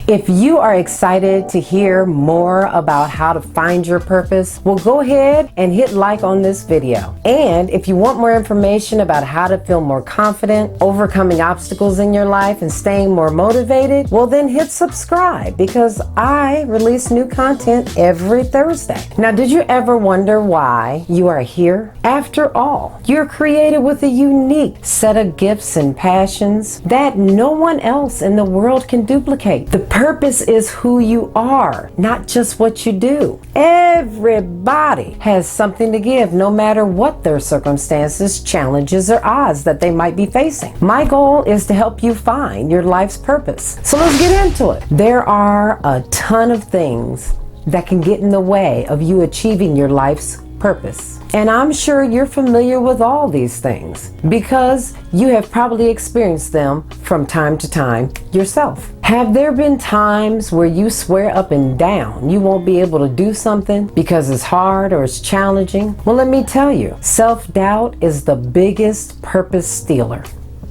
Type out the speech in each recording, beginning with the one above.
If you are excited to hear more about how to find your purpose, well, go ahead and hit like on this video. And if you want more information about how to feel more confident, overcoming obstacles in your life, and staying more motivated, well, then hit subscribe, because I release new content every Thursday. Now, did you ever wonder why you are here? After all, you're created with a unique set of gifts and passions that no one else in the world can duplicate. The purpose is who you are, not just what you do. Everybody has something to give, no matter what their circumstances, challenges, or odds that they might be facing. My goal is to help you find your life's purpose. So let's get into it. There are a ton of things that can get in the way of you achieving your life's purpose. And I'm sure you're familiar with all these things because you have probably experienced them from time to time yourself. Have there been times where you swear up and down you won't be able to do something because it's hard or it's challenging? Well, let me tell you, self-doubt is the biggest purpose stealer.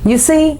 You see,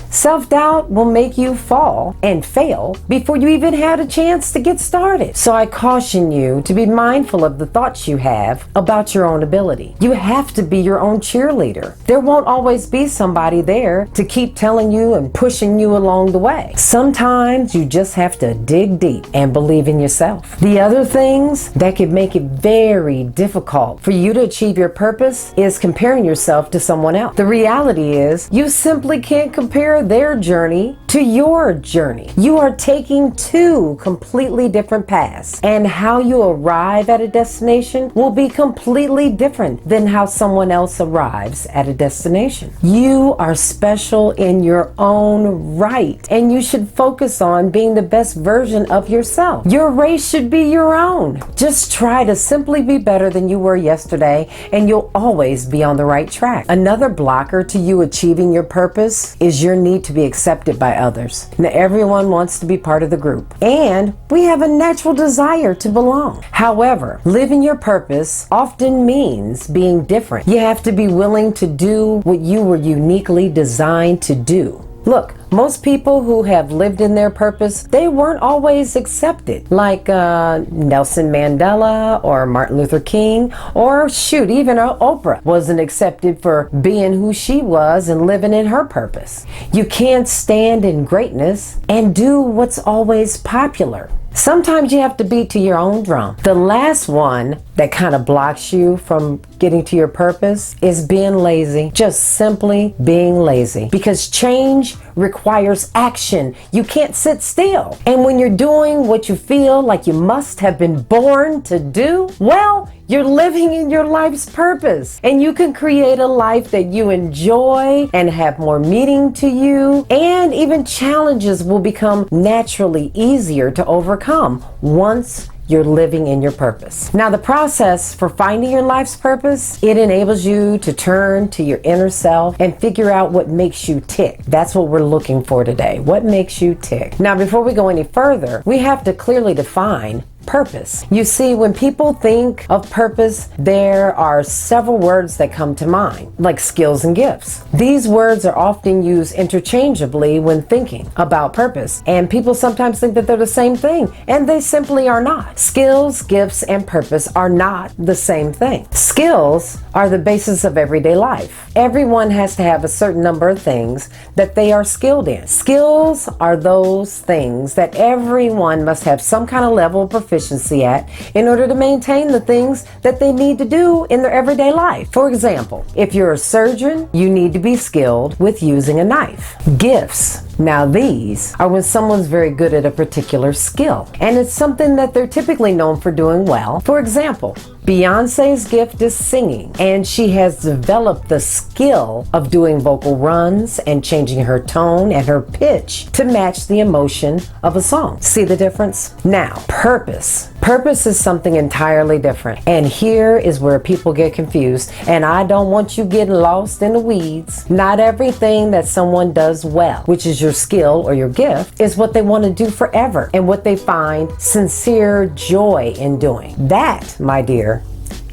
self-doubt will make you fall and fail before you even had a chance to get started. So I caution you to be mindful of the thoughts you have about your own ability. You have to be your own cheerleader. There won't always be somebody there to keep telling you and pushing you along the way. Sometimes you just have to dig deep and believe in yourself. The other things that could make it very difficult for you to achieve your purpose is comparing yourself to someone else. The reality is you simply can't compare their journey to your journey. You are taking two completely different paths, and how you arrive at a destination will be completely different than how someone else arrives at a destination. You are special in your own right, and you should focus on being the best version of yourself. Your race should be your own. Just try to simply be better than you were yesterday, and you'll always be on the right track. Another blocker to you achieving your purpose is your need to be accepted by others. Now, everyone wants to be part of the group, and we have a natural desire to belong. However, living your purpose often means being different. You have to be willing to do what you were uniquely designed to do. Look, most people who have lived in their purpose, they weren't always accepted, like Nelson Mandela or Martin Luther King, or shoot, even Oprah wasn't accepted for being who she was and living in her purpose. You can't stand in greatness and do what's always popular. Sometimes you have to beat to your own drum. The last one that kind of blocks you from getting to your purpose is being lazy. Just simply being lazy. Because change requires action. You can't sit still. And when you're doing what you feel like you must have been born to do, well, you're living in your life's purpose, and you can create a life that you enjoy and have more meaning to you, and even challenges will become naturally easier to overcome once you're living in your purpose. Now, the process for finding your life's purpose, it enables you to turn to your inner self and figure out what makes you tick. That's what we're looking for today. What makes you tick? Now, before we go any further, we have to clearly define purpose. You see, when people think of purpose, there are several words that come to mind, like skills and gifts. These words are often used interchangeably when thinking about purpose, and people sometimes think that they're the same thing, and they simply are not. Skills, gifts, and purpose are not the same thing. Skills are the basis of everyday life. Everyone has to have a certain number of things that they are skilled in. Skills are those things that everyone must have some kind of level of proficiency at in order to maintain the things that they need to do in their everyday life. For example, if you're a surgeon, you need to be skilled with using a knife. Gifts. Now, these are when someone's very good at a particular skill, and it's something that they're typically known for doing well. For example, Beyonce's gift is singing, and she has developed the skill of doing vocal runs and changing her tone and her pitch to match the emotion of a song. See the difference? Now, purpose. Purpose is something entirely different, and here is where people get confused, and I don't want you getting lost in the weeds. Not everything that someone does well, which is your skill or your gift, is what they want to do forever and what they find sincere joy in doing. That, my dear,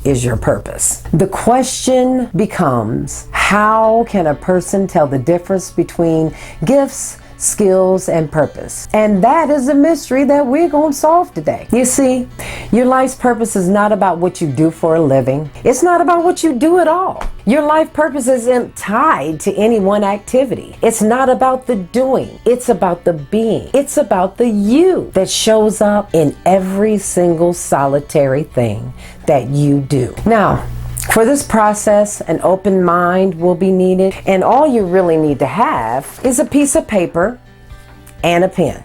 is your purpose. The question becomes, how can a person tell the difference between gifts, skills, and purpose. And that is a mystery that we're going to solve today. You see, your life's purpose is not about what you do for a living. It's not about what you do at all. Your life purpose isn't tied to any one activity. It's not about the doing. It's about the being. It's about the you that shows up in every single solitary thing that you do. Now, for this process, an open mind will be needed, and all you really need to have is a piece of paper and a pen.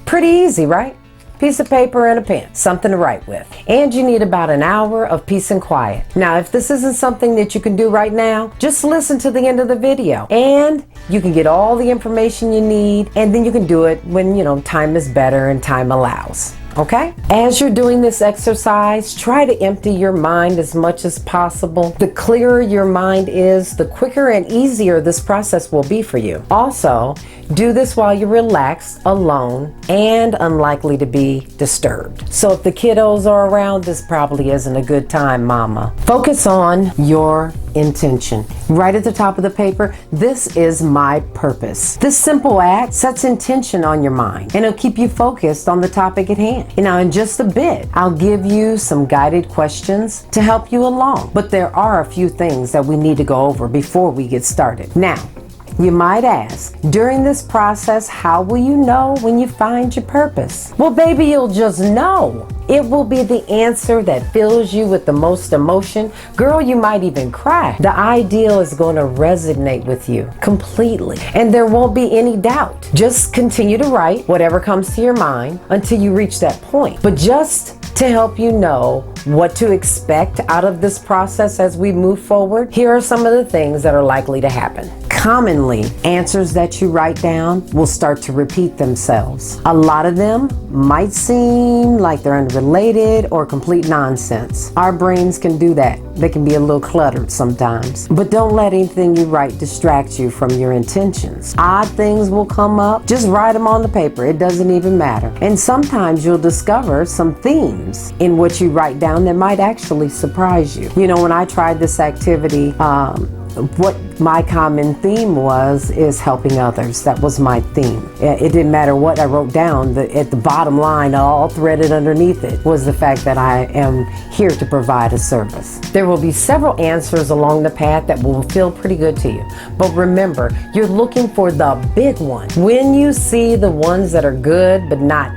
Pretty easy, right? Piece of paper and a pen, something to write with. And you need about an hour of peace and quiet. Now, if this isn't something that you can do right now, just listen to the end of the video and you can get all the information you need, and then you can do it when, time is better and time allows. Okay? As you're doing this exercise, try to empty your mind as much as possible. The clearer your mind is, the quicker and easier this process will be for you. Also, do this while you're relaxed, alone, and unlikely to be disturbed. So if the kiddos are around, this probably isn't a good time, mama. Focus on your intention. Right at the top of the paper, this is my purpose. This simple act sets intention on your mind, and it'll keep you focused on the topic at hand. Now, in just a bit, I'll give you some guided questions to help you along, but there are a few things that we need to go over before we get started. Now, you might ask, during this process, how will you know when you find your purpose? Well, baby, you'll just know. It will be the answer that fills you with the most emotion. Girl, you might even cry. The ideal is going to resonate with you completely, and there won't be any doubt. Just continue to write whatever comes to your mind until you reach that point. But just to help you know what to expect out of this process as we move forward, here are some of the things that are likely to happen. Commonly, answers that you write down will start to repeat themselves. A lot of them might seem like they're unrelated or complete nonsense. Our brains can do that. They can be a little cluttered sometimes. But don't let anything you write distract you from your intentions. Odd things will come up. Just write them on the paper. It doesn't even matter. And sometimes you'll discover some themes in what you write down that might actually surprise you. When I tried this activity, what my common theme is helping others. That was my theme. It didn't matter what I wrote down. At the bottom line, all threaded underneath it, was the fact that I am here to provide a service. There will be several answers along the path that will feel pretty good to you. But remember, you're looking for the big one. When you see the ones that are good but not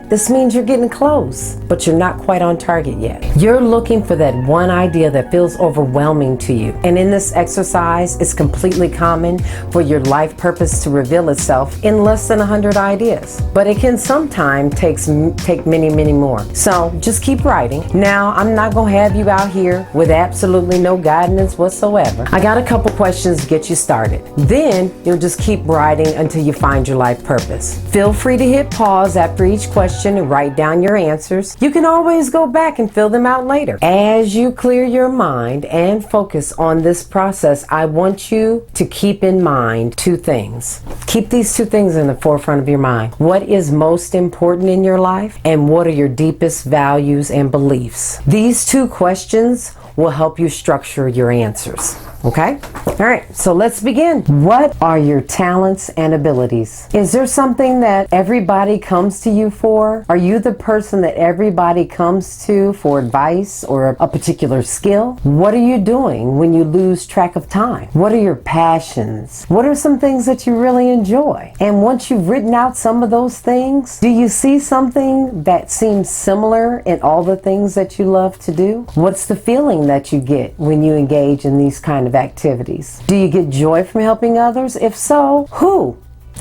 this means you're getting close, but you're not quite on target yet. You're looking for that one idea that feels overwhelming to you. And in this exercise, it's completely common for your life purpose to reveal itself in less than 100 ideas. But it can sometimes take many, many more. So just keep writing. Now, I'm not going to have you out here with absolutely no guidance whatsoever. I got a couple questions to get you started. Then you'll just keep writing until you find your life purpose. Feel free to hit pause after each question and write down your answers. You can always go back and fill them out later. As you clear your mind and focus on this process, I want you to keep in mind two things. Keep these two things in the forefront of your mind. What is most important in your life, and what are your deepest values and beliefs? These two questions will help you structure your answers. Okay? All right, so let's begin. What are your talents and abilities? Is there something that everybody comes to you for? Are you the person that everybody comes to for advice or a particular skill? What are you doing when you lose track of time? What are your passions? What are some things that you really enjoy? And once you've written out some of those things, do you see something that seems similar in all the things that you love to do? What's the feeling that you get when you engage in these kind of activities? Do you get joy from helping others? If so, who?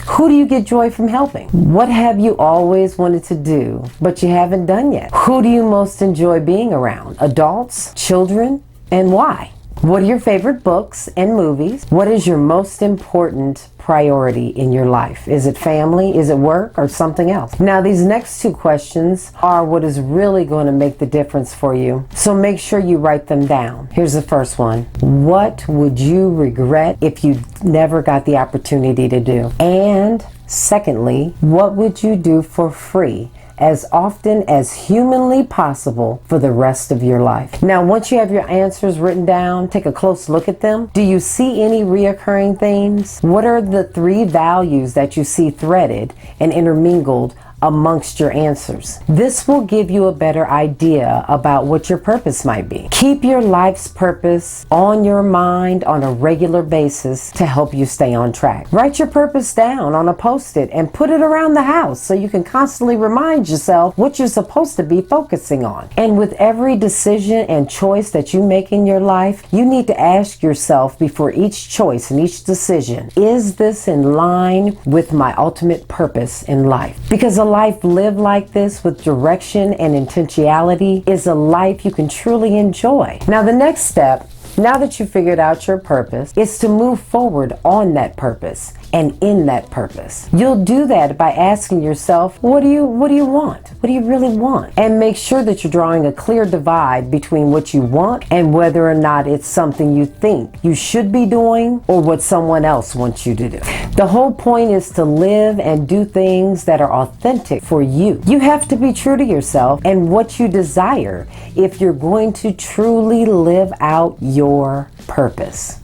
Who do you get joy from helping? What have you always wanted to do, but you haven't done yet? Who do you most enjoy being around? Adults, children, and why? What are your favorite books and movies? What is your most important priority in your life? Is it family? Is it work? Or something else? Now, these next two questions are what is really going to make the difference for you. So make sure you write them down. Here's the first one. What would you regret if you never got the opportunity to do? And secondly, what would you do for free as often as humanly possible for the rest of your life. Now, once you have your answers written down, take a close look at them. Do you see any reoccurring themes? What are the 3 values that you see threaded and intermingled amongst your answers? This will give you a better idea about what your purpose might be. Keep your life's purpose on your mind on a regular basis to help you stay on track. Write your purpose down on a post-it and put it around the house so you can constantly remind yourself what you're supposed to be focusing on. And with every decision and choice that you make in your life, you need to ask yourself before each choice and each decision, is this in line with my ultimate purpose in life? Because a life lived like this with direction and intentionality is a life you can truly enjoy. Now, the next step, now that you figured out your purpose, is to move forward on that purpose and in that purpose. You'll do that by asking yourself, what do you want? What do you really want? And make sure that you're drawing a clear divide between what you want and whether or not it's something you think you should be doing or what someone else wants you to do. The whole point is to live and do things that are authentic for you. You have to be true to yourself and what you desire if you're going to truly live out your purpose.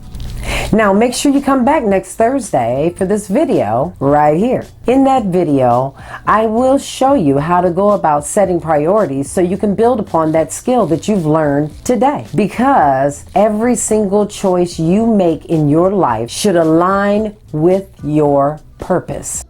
Now, make sure you come back next Thursday for this video right here. In that video, I will show you how to go about setting priorities so you can build upon that skill that you've learned today. Because every single choice you make in your life should align with your purpose.